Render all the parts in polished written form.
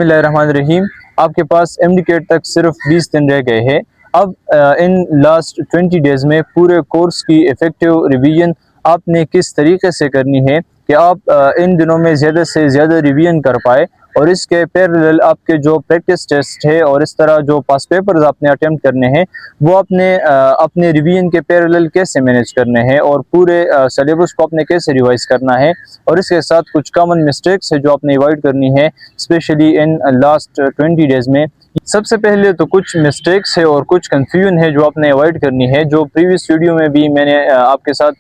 बिस्मिल्लाहिर्रहमानिर्रहीम। आपके पास एमडीकेट तक सिर्फ 20 दिन रह गए हैं। अब इन लास्ट 20 डेज़ में पूरे कोर्स की इफ़ेक्टिव रिवीजन आपने किस तरीके से करनी है कि आप इन दिनों में ज़्यादा से ज़्यादा रिवीजन कर पाए और इसके पैरेलल आपके जो प्रैक्टिस टेस्ट है और इस तरह जो पास पेपर्स आपने अटेम्प्ट करने हैं वो अपने रिवीजन के पैरेलल कैसे मैनेज करने हैं और पूरे सिलेबस को आपने कैसे रिवाइज करना है और इसके साथ कुछ कॉमन मिस्टेक्स है जो आपने अवॉइड करनी है स्पेशली इन लास्ट 20 डेज़ में। सबसे पहले तो कुछ मिस्टेक्स है और कुछ कंफ्यूजन है जो आपने अवॉइड करनी है, जो प्रीवियस वीडियो में भी मैंने आपके साथ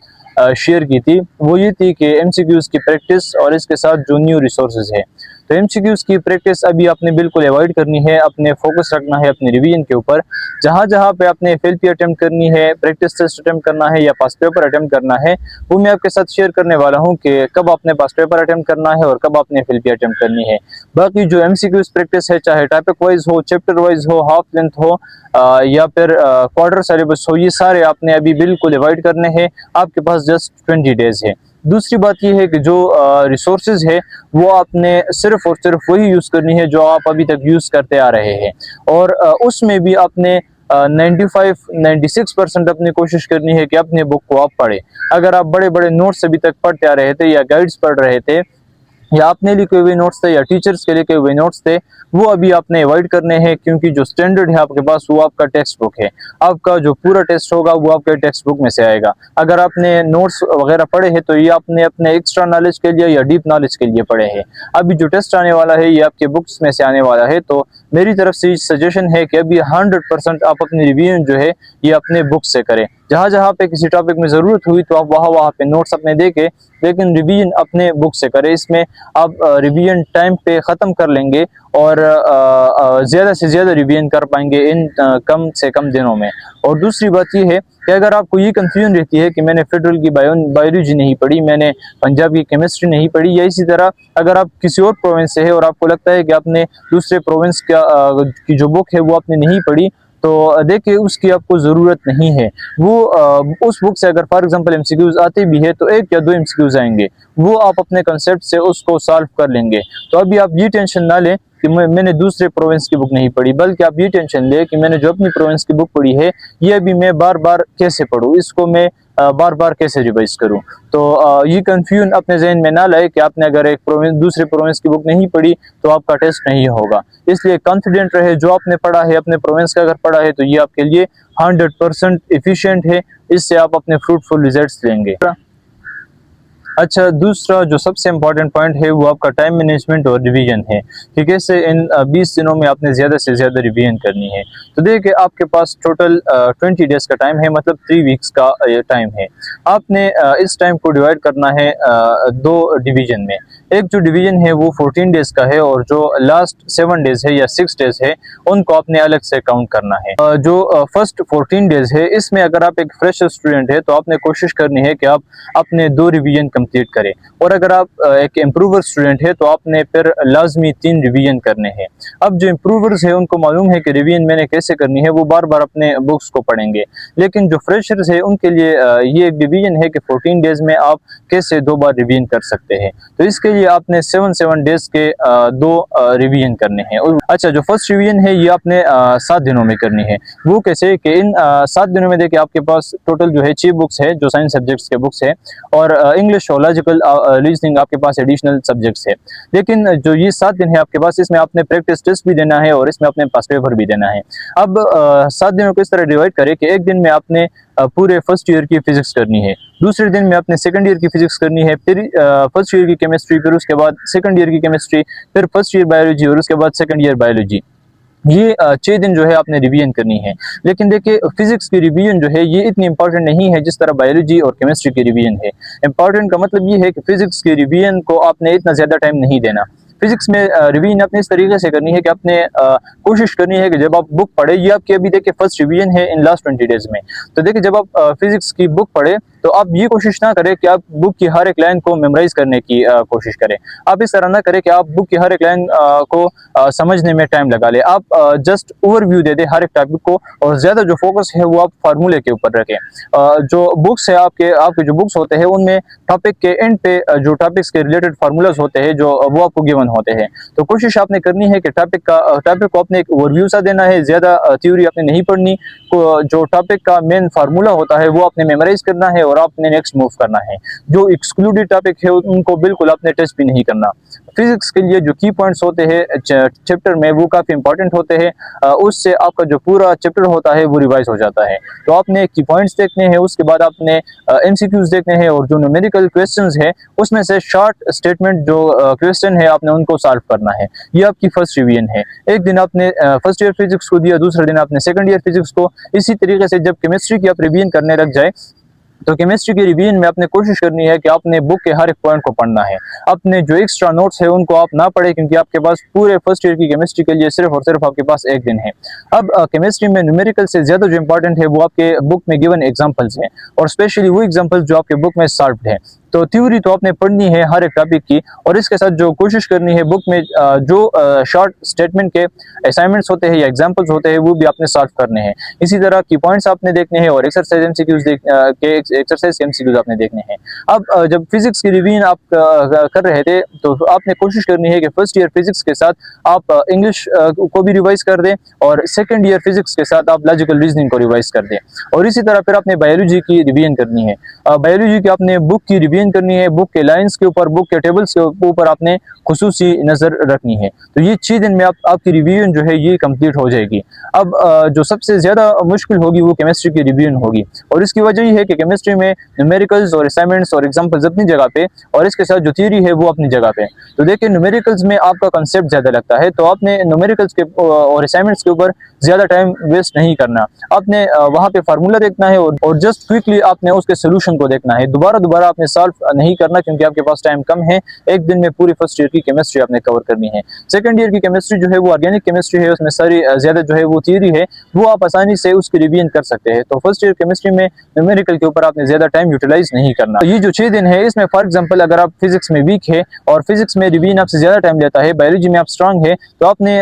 शेयर की थी। वो ये थी कि एमसीक्यूज़ की प्रैक्टिस और इसके साथ जो न्यू रिसोर्सेज है, तो एमसीक्यूज़ की प्रैक्टिस अभी आपने बिल्कुल अवॉइड करनी है। अपने फोकस रखना है अपने रिवीजन के ऊपर। जहाँ जहाँ पे आपने एफएलपी अटेम्प्ट करनी है, प्रैक्टिस टेस्ट अटेम्प्ट करना है या पास पेपर अटेम्प्ट करना है, वो मैं आपके साथ शेयर करने वाला हूँ कि कब आपने पास पेपर अटेम्प्ट करना है और कब आपने एफएलपी अटेम्प्ट करनी है। बाकी जो एमसीक्यूज़ प्रैक्टिस है, चाहे टॉपिक वाइज हो, चैप्टर वाइज हो, हाफ लेंथ हो या फिर क्वार्टर सिलेबस हो, ये सारे आपने अभी बिल्कुल अवॉइड करने हैं। आपके पास जस्ट 20 डेज है। दूसरी बात यह है कि जो रिसोर्सेज है वो आपने सिर्फ और सिर्फ वही यूज़ करनी है जो आप अभी तक यूज़ करते आ रहे हैं और उसमें भी आपने 95-96% अपनी कोशिश करनी है कि अपने बुक को आप पढ़ें। अगर आप बड़े बड़े नोट्स अभी तक पढ़ते आ रहे थे या गाइड्स पढ़ रहे थे या आपने लिखे हुए नोट्स थे या टीचर्स के लिखे हुए नोट्स थे, वो अभी आपने अवॉइड करने हैं, क्योंकि जो स्टैंडर्ड है आपके पास वो आपका टेक्स्ट बुक है। आपका जो पूरा टेस्ट होगा वो आपके टेक्स्ट बुक में से आएगा। अगर आपने नोट्स वगैरह पढ़े हैं तो ये आपने अपने एक्स्ट्रा नॉलेज के लिए या डीप नॉलेज के लिए पढ़े हैं। अभी जो टेस्ट आने वाला है ये आपके बुक्स में से आने वाला है, तो मेरी तरफ से सजेशन है कि अभी 100% आप अपनी रिवीजन जो है ये अपने बुक से करें। जहाँ जहाँ पे किसी टॉपिक में ज़रूरत हुई तो आप वहाँ पे नोट्स अपने देके, लेकिन रिवीजन अपने बुक से करें। इसमें आप रिवीजन टाइम पे ख़त्म कर लेंगे और ज़्यादा से ज़्यादा रिवीजन कर पाएंगे इन कम से कम दिनों में। और दूसरी बात यह है कि अगर आपको ये कंफ्यूजन रहती है कि मैंने फेडरल की बायोलॉजी नहीं पढ़ी, मैंने पंजाब की केमिस्ट्री नहीं पढ़ी, या इसी तरह अगर आप किसी और प्रोविंस से है और आपको लगता है कि आपने दूसरे प्रोविंस की जो बुक है वो आपने नहीं पढ़ी, तो देखिए उसकी आपको ज़रूरत नहीं है। वो उस बुक से अगर फॉर एग्जांपल एमसीक्यूज आते भी है तो 1 या 2 एमसीक्यूज आएंगे, वो आप अपने कंसेप्ट से उसको सॉल्व कर लेंगे। तो अभी आप ये टेंशन ना लें कि मैंने दूसरे प्रोविंस की बुक नहीं पढ़ी, बल्कि आप ये टेंशन लें कि मैंने जो अपनी प्रोविंस की बुक पढ़ी है ये अभी मैं बार बार कैसे पढूं, इसको मैं बार बार कैसे रिवाइज करूं। तो ये कंफ्यूजन अपने जहन में ना लाए कि आपने अगर एक दूसरे प्रोविंस की बुक नहीं पढ़ी तो आपका टेस्ट नहीं होगा। इसलिए कॉन्फिडेंट रहे, जो आपने पढ़ा है अपने प्रोविंस का अगर पढ़ा है तो ये आपके लिए 100% एफिशिएंट है। इससे आप अपने फ्रूटफुल रिजल्ट्स लेंगे। अच्छा, दूसरा जो सबसे इम्पोर्टेंट पॉइंट है वो आपका टाइम मैनेजमेंट और रिवीजन है कि कैसे इन 20 दिनों में आपने ज़्यादा से ज़्यादा रिवीजन करनी है। तो देखिए आपके पास टोटल 20 डेज़ का टाइम है, मतलब 3 वीक्स का टाइम है। आपने इस टाइम को डिवाइड करना है 2 डिवीजन में। एक जो डिवीजन है वो 14 डेज़ का है और जो लास्ट 7 डेज़ है या 6 डेज़ है उनको आपने अलग से काउंट करना है। जो फर्स्ट 14 डेज़ है इसमें अगर आप एक फ्रेशर स्टूडेंट है तो आपने कोशिश करनी है कि आप अपने 2 रिवीजन कंप्लीट करें, और अगर आप एक इम्प्रूवर स्टूडेंट है तो आपने फिर लाजमी 3 रिवीजन करने हैं। अब जो इम्प्रूवर्स है उनको मालूम है कि रिवीजन मैंने कैसे करनी है, वो बार बार अपने बुक्स को पढ़ेंगे, लेकिन जो फ्रेशर्स है उनके लिए ये एक डिवीजन है कि 14 डेज़ में आप कैसे 2 बार रिवीजन कर सकते हैं। तो इसके लिए आपने 7 डेज़ के 2 रिवीजन करने हैं। अच्छा, जो फर्स्ट रिवीजन है ये आपने 7 दिनों में करनी है। वो कैसे कि इन 7 दिनों में देखिए आपके पास टोटल जो है 6 बुक्स है जो साइंस सब्जेक्ट्स के बुक्स है, और इंग्लिश और लॉजिकल रीजनिंग आपके पास एडिशनल सब्जेक्ट्स है। लेकिन जो ये 7 दिन है आपके पास, इसमें आपने प्रैक्टिस टेस्ट भी देना है और इसमें अपने पास पेपर भी देना है। अब 7 दिनों को इस तरह डिवाइड करें कि एक दिन में आपने पूरे फर्स्ट ईयर की फिजिक्स करनी है, दूसरे दिन में आपने सेकंड ईयर की फिजिक्स करनी है, फिर फर्स्ट ईयर की केमिस्ट्री, फिर उसके बाद सेकंड ईयर की केमिस्ट्री, फिर फर्स्ट ईयर बायोलॉजी और उसके बाद सेकंड ईयर बायोलॉजी। ये 6 दिन जो है आपने रिवीजन करनी है। लेकिन देखिए फिजिक्स की रिवीजन जो है ये इतनी इंपॉर्टेंट नहीं है जिस तरह बायोलॉजी और केमिस्ट्री की रिवीजन है। इंपॉर्टेंट का मतलब ये है कि फिजिक्स की रिवीजन को आपने इतना ज़्यादा टाइम नहीं देना। फिजिक्स में रिवीजन आपने इस तरीके से करनी है कि आपने कोशिश करनी है कि जब आप बुक पढ़े, ये आपकी अभी देखिए फर्स्ट रिवीजन है इन लास्ट 20 डेज़ में, तो देखिए जब आप फिजिक्स की बुक पढ़े तो आप ये कोशिश ना करें कि आप बुक की हर एक लाइन को मेमोराइज करने की कोशिश करें। आप इस तरह ना करें कि आप बुक की हर एक लाइन को समझने में टाइम लगा ले। आप जस्ट ओवरव्यू दे दे हर एक टॉपिक को, और ज़्यादा जो फोकस है वो आप फार्मूले के ऊपर रखें। जो बुक्स है आपके आपके जो बुक्स होते हैं उनमें टॉपिक के एंड पे जो टॉपिक्स के रिलेटेड फार्मूलाज होते हैं जो वो आपको गिवन होते हैं। तो कोशिश आपने करनी है कि टॉपिक को आपने एक ओवरव्यू सा देना है, ज़्यादा थ्योरी आपने नहीं पढ़नी। जो टॉपिक का मेन फार्मूला होता है वो आपने मेमोराइज करना है और आपने नेक्स्ट मूव करना है। जो एक्सक्लूडेड टॉपिक है उनको बिल्कुल आपने टच भी नहीं करना। फिजिक्स के लिए जो की पॉइंट्स होते हैं चैप्टर में वो काफ़ी इंपॉर्टेंट होते हैं, उससे आपका जो पूरा चैप्टर होता है वो रिवाइज हो जाता है। तो आपने की पॉइंट्स देखने हैं, उसके बाद आपने एमसीक्यूज देखने हैं, और जो न्यूमेरिकल क्वेश्चंस है उसमें से शॉर्ट स्टेटमेंट जो क्वेश्चन है आपने उनको सॉल्व करना है। ये आपकी फर्स्ट रिवीजन है। एक दिन आपने फर्स्ट ईयर फिजिक्स को दिया, दूसरे दिन आपने सेकंड ईयर फिजिक्स को। इसी तरीके से जब केमिस्ट्री की आप रिवीजन करने लग जाए तो केमिस्ट्री की रिवीजन में आपने कोशिश करनी है कि आपने बुक के हर एक पॉइंट को पढ़ना है। अपने जो एक्स्ट्रा नोट्स है उनको आप ना पढ़ें, क्योंकि आपके पास पूरे फर्स्ट ईयर की केमिस्ट्री के लिए सिर्फ और सिर्फ आपके पास एक दिन है। अब केमिस्ट्री में न्यूमेरिकल से ज़्यादा जो इंपॉर्टेंट है वो आपके बुक में गिवन एग्जाम्पल्स हैं, और स्पेशली वो एग्जाम्पल्स जो आपके बुक में सॉल्व्ड है। तो थ्योरी तो आपने पढ़नी है हर एक टॉपिक की, और इसके साथ जो कोशिश करनी है बुक में जो शॉर्ट स्टेटमेंट के असाइनमेंट्स होते हैं या एग्जाम्पल्स होते हैं वो भी आपने सॉल्व करने हैं। इसी तरह की पॉइंट्स आपने देखने हैं, और एक्सरसाइज एमसीक्यूज एक्सरसाइज एमसीक्यूज आपने देखने हैं। अब जब फिजिक्स की रिवीजन आप कर रहे थे तो आपने कोशिश करनी है कि फर्स्ट ईयर फिजिक्स के साथ आप इंग्लिश को भी रिवाइज कर दें, और सेकेंड ईयर फिजिक्स के साथ आप लॉजिकल रीजनिंग को रिवाइज कर दें। और इसी तरह फिर आपने बायोलॉजी की रिवीजन करनी है। बायोलॉजी की आपने बुक की रिवीजन करनी है, बुक के लाइंस के ऊपर, बुक के टेबल्स के ऊपर आपने खुसूसी नजर रखनी है। तो ये 6 दिन में आपकी रिवीजन जो है ये कंप्लीट हो जाएगी। अब जो सबसे ज्यादा मुश्किल होगी वो केमिस्ट्री की रिवीजन होगी, और इसकी वजह ये है कि केमिस्ट्री में न्यूमेरिकल्स और असाइनमेंट्स और एग्जाम्पल्स अपनी जगह पे, और इसके साथ जो थ्योरी है वो अपनी जगह पे। तो देखिए न्यूमेरिकल्स में आपका कंसेप्ट ज्यादा लगता है, तो आपने न्यूमेरिकल्स के और असाइनमेंट्स के ऊपर ज्यादा टाइम वेस्ट नहीं करना। आपने वहाँ पे फार्मूला देखना है और जस्ट क्विकली आपने उसके सोल्यूशन को देखना है। दोबारा आपने सॉल्व नहीं करना, क्योंकि आपके पास टाइम कम है। एक दिन में पूरी फर्स्ट ईयर की केमिस्ट्री आपने कवर करनी है। सेकंड ईयर की केमिस्ट्री जो है वो ऑर्गेनिक केमिस्ट्री है, उसमें सारी ज्यादा जो है वो थ्योरी है, वो आप आसानी से उसकी रिवीजन कर सकते हैं। तो फर्स्ट ईयर केमिस्ट्री में न्यूमेरिकल के ऊपर आपने ज्यादा टाइम यूटिलाइज नहीं करना। तो ये जो 6 दिन है इसमें फॉर एग्जाम्पल अगर आप फिजिक्स में वीक है और फिजिक्स में रिवीजन आपसे ज्यादा टाइम लेता है, बायोलॉजी में आप स्ट्रांग है, तो आपने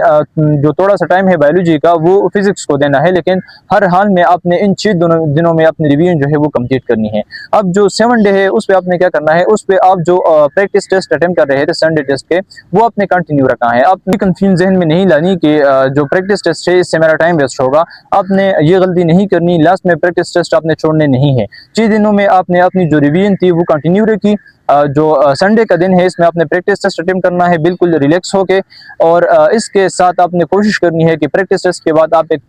जो थोड़ा सा टाइम है बायोलॉजी का वो फिजिक्स को देना है, लेकिन हर हाल में आपने इन 6 दिनों में अपनी रिवीजन जो है वो कंप्लीट करनी है। अब जो 7 डे है उस पर आपने क्या करना है, उस पर आप जो प्रैक्टिस टेस्ट अटेम्प्ट कर रहे थे संडे टेस्ट के, वो आपने कंटिन्यू रखना है। आप कंफ्यूजन जहन में नहीं लानी कि जो प्रैक्टिस टेस्ट है इससे मेरा टाइम वेस्ट होगा। आपने ये गलती नहीं करनी, लास्ट में प्रैक्टिस टेस्ट आपने छोड़ने नहीं है। 6 दिनों में आपने अपनी जो रिवीजन थी वो कंटिन्यू रखी। जो संडे का दिन है इसमें आपने प्रैक्टिस टेस्ट अटेम्प्ट करना है बिल्कुल रिलैक्स होके, और इसके साथ आपने कोशिश करनी है कि प्रैक्टिस टेस्ट के बाद आप एक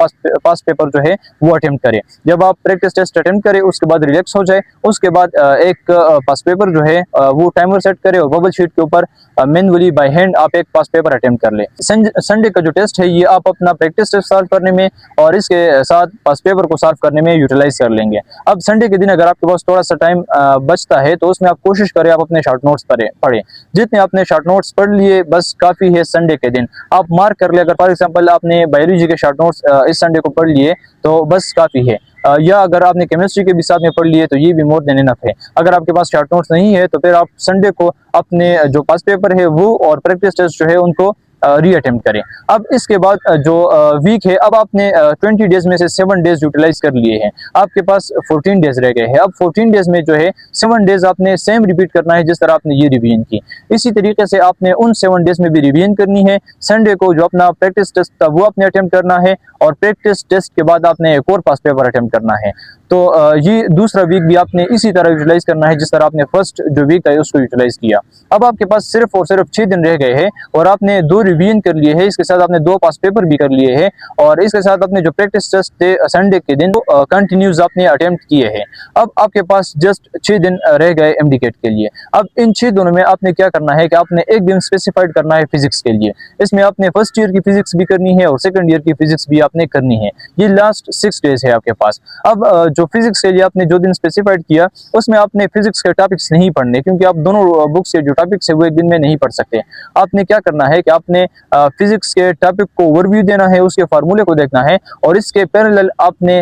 पास पेपर जो है वो अटेम्प्ट करें। जब आप प्रैक्टिस टेस्ट अटेम्प्ट करें उसके बाद रिलैक्स हो जाए, उसके बाद एक पास पेपर जो है वो टाइमर सेट करें, और बबल शीट के ऊपर मैनुअली बाय हैंड आप एक पास पेपर अटेम्प्ट कर ले। संडे का जो टेस्ट है ये आप अपना प्रैक्टिस टेस्ट सॉल्व करने में और इसके साथ पास पेपर को सॉल्व करने में यूटिलाइज कर लेंगे। अब संडे के दिन अगर आपके पास थोड़ा सा टाइम बचता है तो उसमें आप कोशिश करें आप अपने शॉर्ट नोट्स पढ़ें। जितने आपने शॉर्ट नोट्स पढ़ लिए बस काफी है। संडे के दिन आप मार्क कर ले, अगर फॉर एग्जांपल आपने बायोलॉजी के शॉर्ट नोट्स इस संडे को पढ़ लिए तो बस काफी है, या अगर आपने केमिस्ट्री के भी साथ में पढ़ लिए तो ये भी मोर देन इनफ है। अगर आपके पास शॉर्ट नोट्स नहीं है तो फिर आप संडे को अपने जो पास पेपर है वो और प्रैक्टिस टेस्ट जो है उनको री अटेम्प्ट करें। अब इसके बाद जो वीक है, अब आपने 20 डेज में से 7 डेज यूटिलाइज कर लिए हैं, आपके पास 14 डेज रह गए हैं। अब 14 डेज में जो है 7 डेज आपने सेम रिपीट करना है जिस तरह आपने ये रिवीजन की। इसी तरीके से आपने उन 7 डेज में भी रिवीजन करनी है। संडे को जो अपना प्रैक्टिस टेस्ट था वो आपने अटेम्प्ट करना है, और प्रैक्टिस टेस्ट के बाद आपने एक और पास पेपर अटेम्प्ट करना है। तो ये दूसरा वीक भी आपने इसी तरह यूटिलाइज करना है जिस तरह आपने फर्स्ट जो वीक है उसको यूटिलाइज किया। अब आपके पास सिर्फ और सिर्फ 6 दिन रह गए हैं, और आपने 2 रिवीजन कर लिए हैं, इसके साथ आपने 2 पास पेपर भी कर लिए हैं, और इसके साथ आपने जो प्रैक्टिस टेस्ट थे संडे के दिन कंटिन्यूस आपने अटेम्प्ट किए हैं। अब आपके पास जस्ट 6 दिन रह गए एमडीकेट के लिए। अब इन 6 दिनों में आपने क्या करना है कि आपने एक दिन स्पेसिफाइड करना है फिजिक्स के लिए। इसमें आपने फर्स्ट ईयर की फिजिक्स भी करनी है और सेकंड ईयर की फिजिक्स भी आपने करनी है। ये लास्ट 6 डेज है आपके पास। अब जो फिजिक्स के लिए आपने जो दिन स्पेसिफाइड किया उसमें आपने फिजिक्स के टॉपिक्स नहीं पढ़ने, क्योंकि आप दोनों बुक्स के जो टॉपिक्स है वो एक दिन में नहीं पढ़ सकते। आपने क्या करना है कि आपने फिजिक्स के टॉपिक को ओवरव्यू देना है, उसके फार्मूले को देखना है, और इसके पैरेलल आपने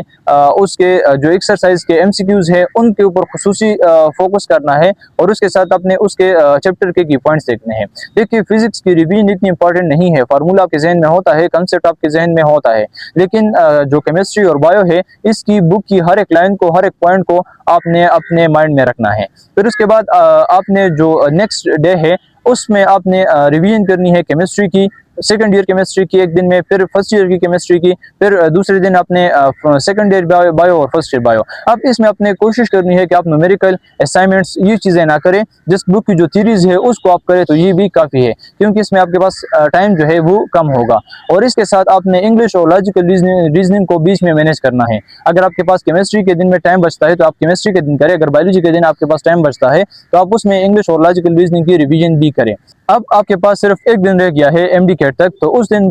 उसके जो एक्सरसाइज के एमसीक्यूज है उनके ऊपर खुसूसी फोकस करना है, और उसके साथ आपने उसके चैप्टर के की पॉइंट्स देखने हैं। देखिए फिजिक्स की रिवीजन इतनी इंपॉर्टेंट नहीं है, फार्मूला आपके जहन में होता है, कंसेप्ट आपके जहन में होता है, लेकिन जो केमिस्ट्री और बायो है इसकी बुक की हर एक लाइन को, हर एक पॉइंट को आपने अपने माइंड में रखना है। फिर उसके बाद आपने जो नेक्स्ट डे है उसमें आपने रिवीजन करनी है केमिस्ट्री की, सेकंड ईयर केमिस्ट्री की एक दिन में, फिर फर्स्ट ईयर की केमिस्ट्री की, फिर दूसरे दिन आपने सेकंड ईयर बायो और फर्स्ट ईयर बायो। अब इसमें आपने कोशिश करनी है कि आप न्यूमेरिकल असाइनमेंट्स ये चीज़ें ना करें, जिस बुक की जो थीरीज है उसको आप करें तो ये भी काफ़ी है, क्योंकि इसमें आपके पास टाइम जो है वो कम होगा। और इसके साथ आपने इंग्लिश और लॉजिकल रीजनिंग को बीच में मैनेज करना है। अगर आपके पास केमिस्ट्री के दिन में टाइम बचता है तो आप केमिस्ट्री के दिन करें, अगर बायोलॉजी के दिन आपके पास टाइम बचता है तो आप उसमें इंग्लिश और लॉजिकल रीजनिंग की रिवीजन भी करें। अब आपके पास सिर्फ एक दिन रह गया है एमडी कैट तक, तो उस दिन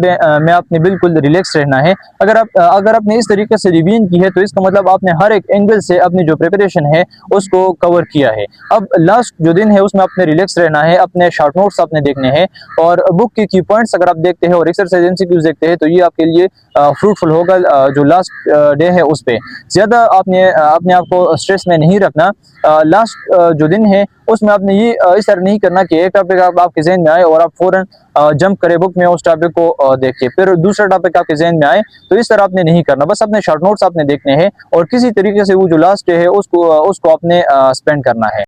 में आपने बिल्कुल रिलैक्स रहना है। अगर आपने इस तरीके से रिवीजन की है तो इसका मतलब आपने हर एक एंगल से अपनी जो प्रिपरेशन है उसको कवर किया है। अब लास्ट जो दिन है उसमें आपने रिलैक्स रहना है, अपने शॉर्ट नोट्स आपने देखने हैं, और बुक की की पॉइंट्स अगर आप देखते हैं और एक्सरसाइज एमसीक्यूज देखते हैं तो ये आपके लिए फ्रूटफुल होगा। जो लास्ट डे है उस पर ज़्यादा आपने अपने आप को स्ट्रेस में नहीं रखना। लास्ट जो दिन है उसमें आपने ये इस तरह नहीं करना कि एक टॉपिक आपके जहन में आए और आप फौरन जंप करें बुक में उस टॉपिक को देखिए, फिर दूसरा टॉपिक आपके जहन में आए, तो इस तरह आपने नहीं करना। बस अपने शॉर्ट नोट्स आपने देखने हैं और किसी तरीके से वो जो लास्ट डे है उसको आपने स्पेंड करना है।